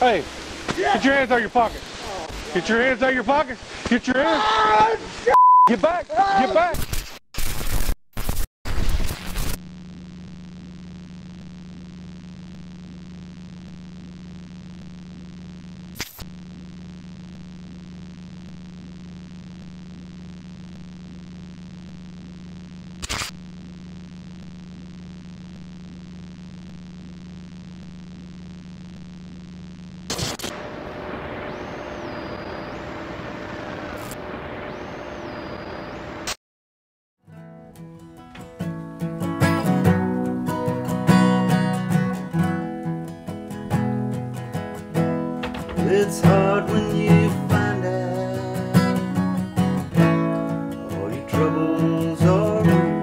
Hey, get your hands out of your pocket. Get your hands out of your pocket. Get your hands. Get back. Get back. It's hard when you find out all your troubles are real.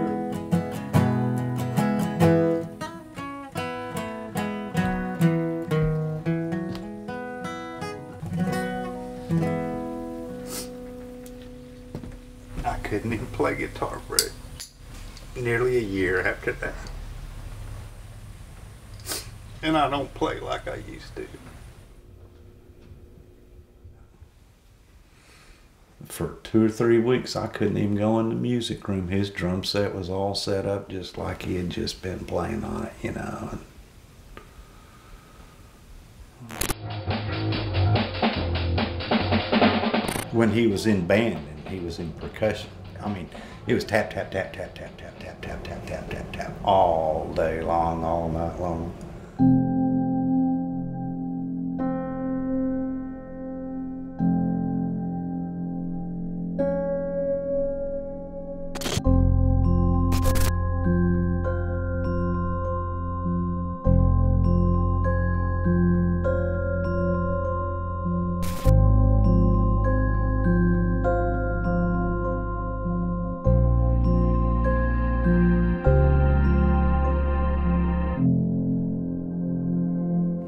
I couldn't even play guitar for nearly a year after that. And I don't play like I used to. For 2 or 3 weeks, I couldn't even go in the music room. His drum set was all set up just like he had just been playing on it, you know. When he was in band and he was in percussion, I mean, it was tap, tap, tap, tap, tap, tap, tap, tap, tap, tap, tap, tap, all day long, all night long.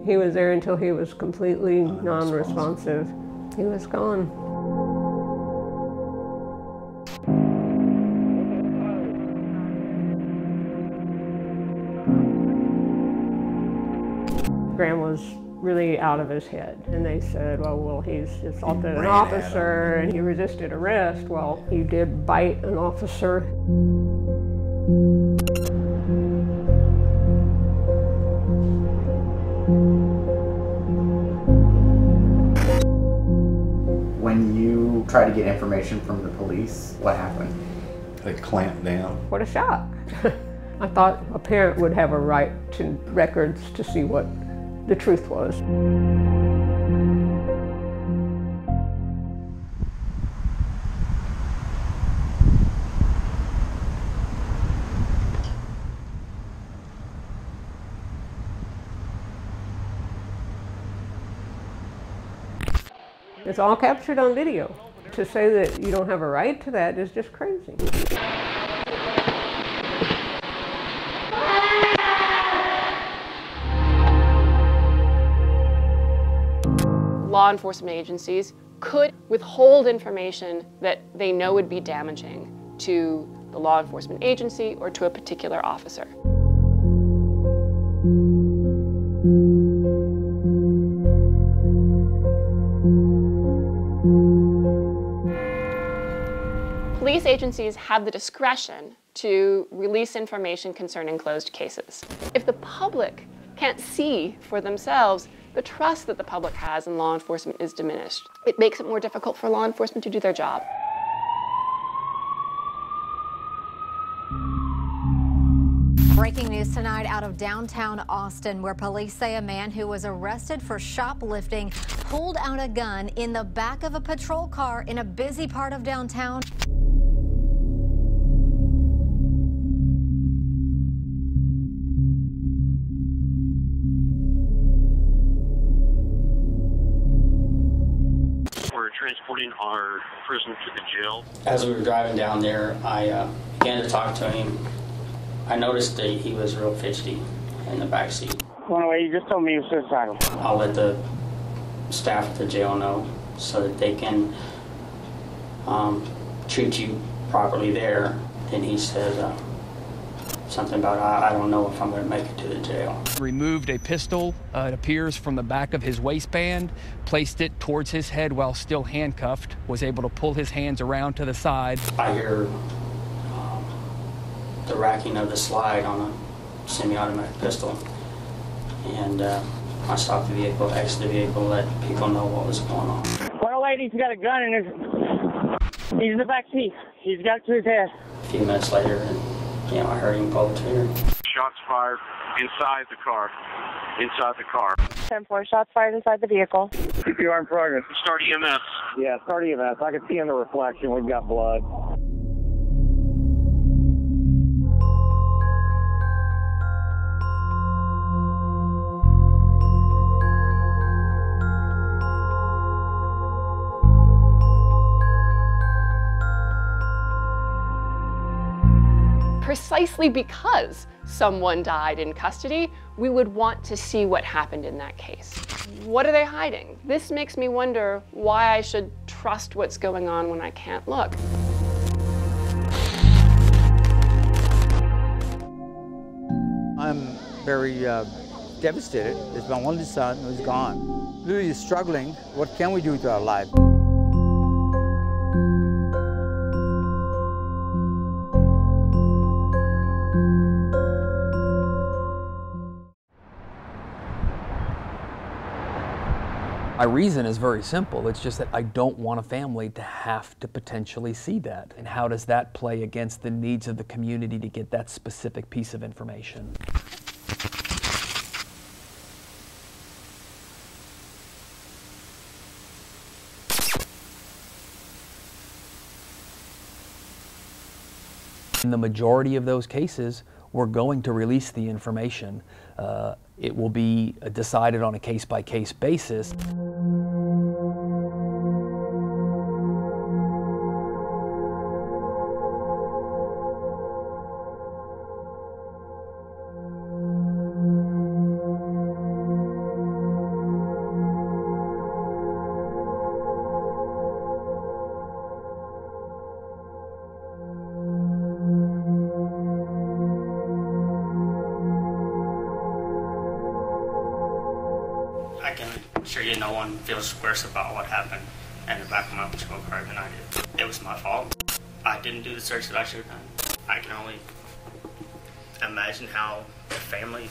He was there until he was completely non-responsive. He was gone. Graham was really out of his head, and they said, well, he's assaulted an officer and he resisted arrest. Well, he did bite an officer. When you try to get information from the police, what happened? They clamped down. What a shock. I thought a parent would have a right to records to see what the truth was. It's all captured on video. To say that you don't have a right to that is just crazy. Law enforcement agencies could withhold information that they know would be damaging to the law enforcement agency or to a particular officer. Police agencies have the discretion to release information concerning closed cases. If the public can't see for themselves, the trust that the public has in law enforcement is diminished. It makes it more difficult for law enforcement to do their job. Breaking news tonight out of downtown Austin, where police say a man who was arrested for shoplifting pulled out a gun in the back of a patrol car in a busy part of downtown. We're transporting our prisoner to the jail. As we were driving down there, I began to talk to him. I noticed that he was real fidgety in the back seat. Well, anyway, you just told me he was suicidal. I'll let the staff at the jail know so that they can treat you properly there. Then he said, something about, I don't know if I'm going to make it to the jail. Removed a pistol, it appears, from the back of his waistband, placed it towards his head while still handcuffed, was able to pull his hands around to the side. I hear the racking of the slide on a semi-automatic pistol, and I stopped the vehicle, exited the vehicle, let people know what was going on. One old lady's got a gun he's in the back seat. He's got it to his head. A few minutes later, I heard him pull the trigger. Shots fired inside the car. Inside the car. 10-4, shots fired inside the vehicle. CPR in progress. Start EMS. Yeah, start EMS. I can see in the reflection we've got blood. Precisely because someone died in custody, we would want to see what happened in that case. What are they hiding? This makes me wonder why I should trust what's going on when I can't look. I'm very devastated. It's my only son who's gone. Literally struggling. What can we do to our life? My reason is very simple. It's just that I don't want a family to have to potentially see that. And how does that play against the needs of the community to get that specific piece of information? In the majority of those cases, we're going to release the information. It will be decided on a case-by-case basis. I can assure you no one feels worse about what happened in the back of my patrol car than I did. It was my fault. I didn't do the search that I should have done. I can only imagine how the family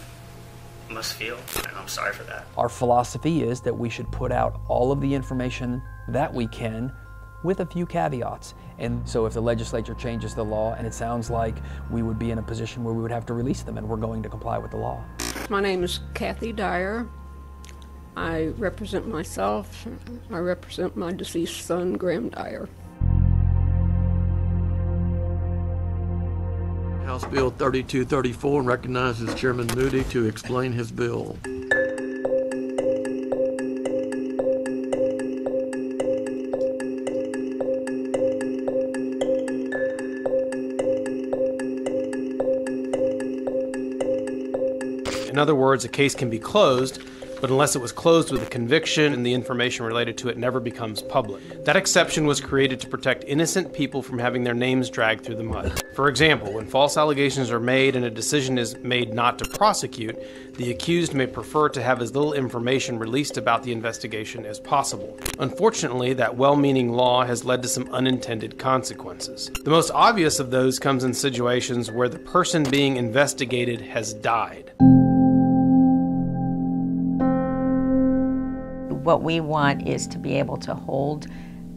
must feel, and I'm sorry for that. Our philosophy is that we should put out all of the information that we can with a few caveats. And so if the legislature changes the law, and it sounds like we would be in a position where we would have to release them, and we're going to comply with the law. My name is Kathy Dyer. I represent myself. I represent my deceased son, Graham Dyer. House Bill 3234 recognizes Chairman Moody to explain his bill. In other words, a case can be closed, but unless it was closed with a conviction and the information related to it never becomes public. That exception was created to protect innocent people from having their names dragged through the mud. For example, when false allegations are made and a decision is made not to prosecute, the accused may prefer to have as little information released about the investigation as possible. Unfortunately, that well-meaning law has led to some unintended consequences. The most obvious of those comes in situations where the person being investigated has died. What we want is to be able to hold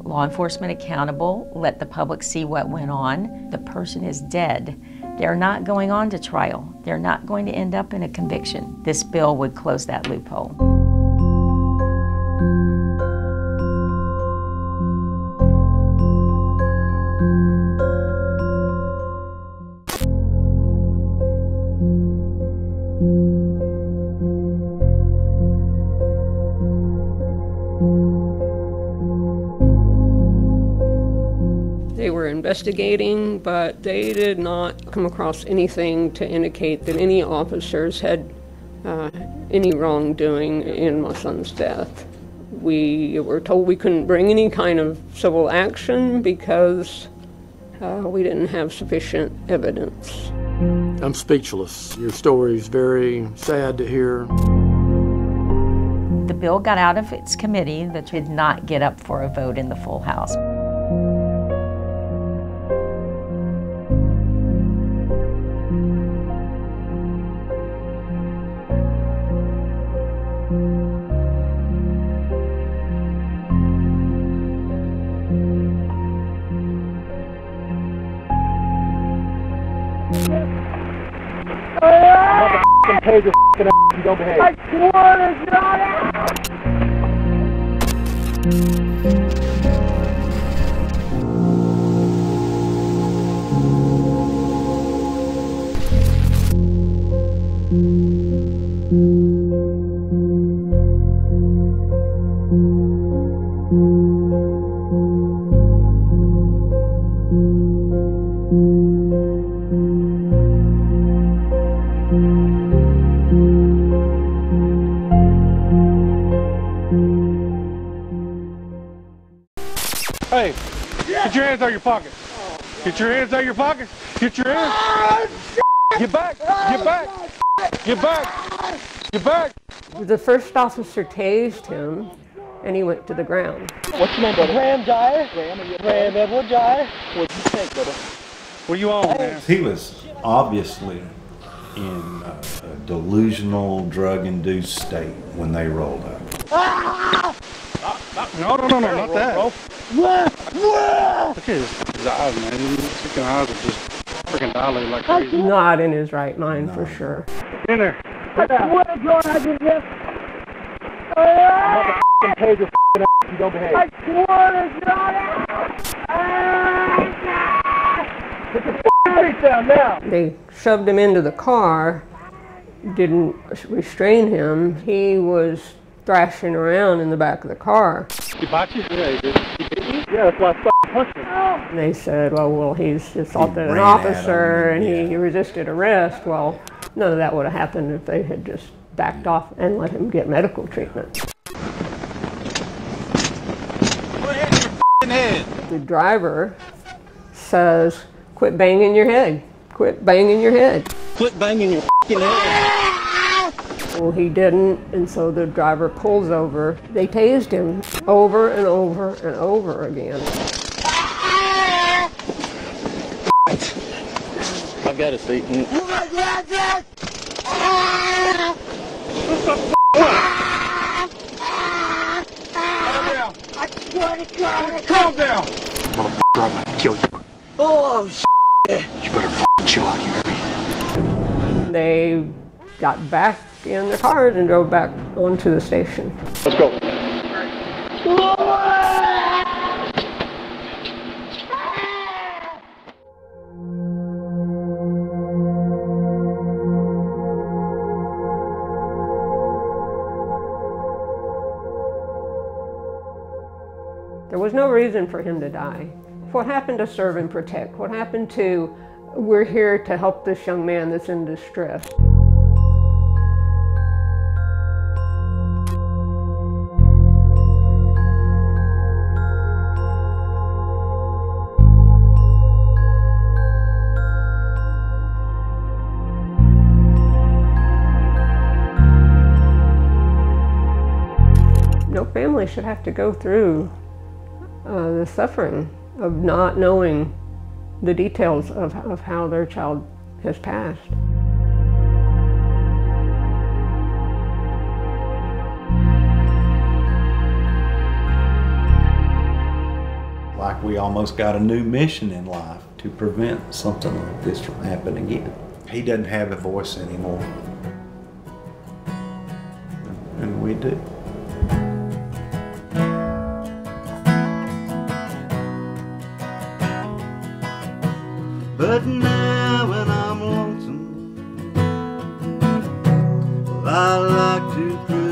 law enforcement accountable, let the public see what went on. The person is dead. They're not going on to trial. They're not going to end up in a conviction. This bill would close that loophole. They were investigating, but they did not come across anything to indicate that any officers had any wrongdoing in my son's death. We were told we couldn't bring any kind of civil action because we didn't have sufficient evidence. I'm speechless. Your story is very sad to hear. The bill got out of its committee that did not get up for a vote in the full House. Motherfucking pay your f***ing ass if you don't behave. I swear it's not out! Hey, get your hands out of your pocket. Get your hands out of your pockets. Get your hands. Get back. Get back. Get back. Get back. The first officer tased him, and he went to the ground. What's your name, brother? Ram Jai. Ram Edward Jai. What'd you think, brother? What are you on, man? He was obviously in a delusional, drug-induced state when they rolled up. No, not that. Look at his eyes, man. His freaking eyes are just freaking dilated like crazy. Not in his right mind, for sure. In there. I swear to God, I did this. Motherfucking pay your f***ing ass if you don't behave. I swear to God. Put your f***ing face down now. They shoved him into the car, didn't restrain him. He was thrashing around in the back of the car. He bite you? Yeah, he did. He bit you? Yeah, that's why I punched him. And they said, well, he's assaulted an officer and he resisted arrest. Well, none of that would have happened if they had just backed off and let him get medical treatment. The driver says, quit banging your head. Quit banging your head. Quit banging your f***ing head. Well, he didn't, and so the driver pulls over. They tased him over and over and over again. I've got a seat. Calm down. Motherfucker, I'm gonna kill you. Oh, shit. You better f***ing chill out, you hear me? They got back in their cars and drove back onto the station. Let's go. There was no reason for him to die. What happened to serve and protect? What happened to, we're here to help this young man that's in distress? No family should have to go through the suffering of not knowing the details of how their child has passed. Like we almost got a new mission in life to prevent something like this from happening again. He doesn't have a voice anymore, and we do. But now when I'm lonesome, well, I like to cruise.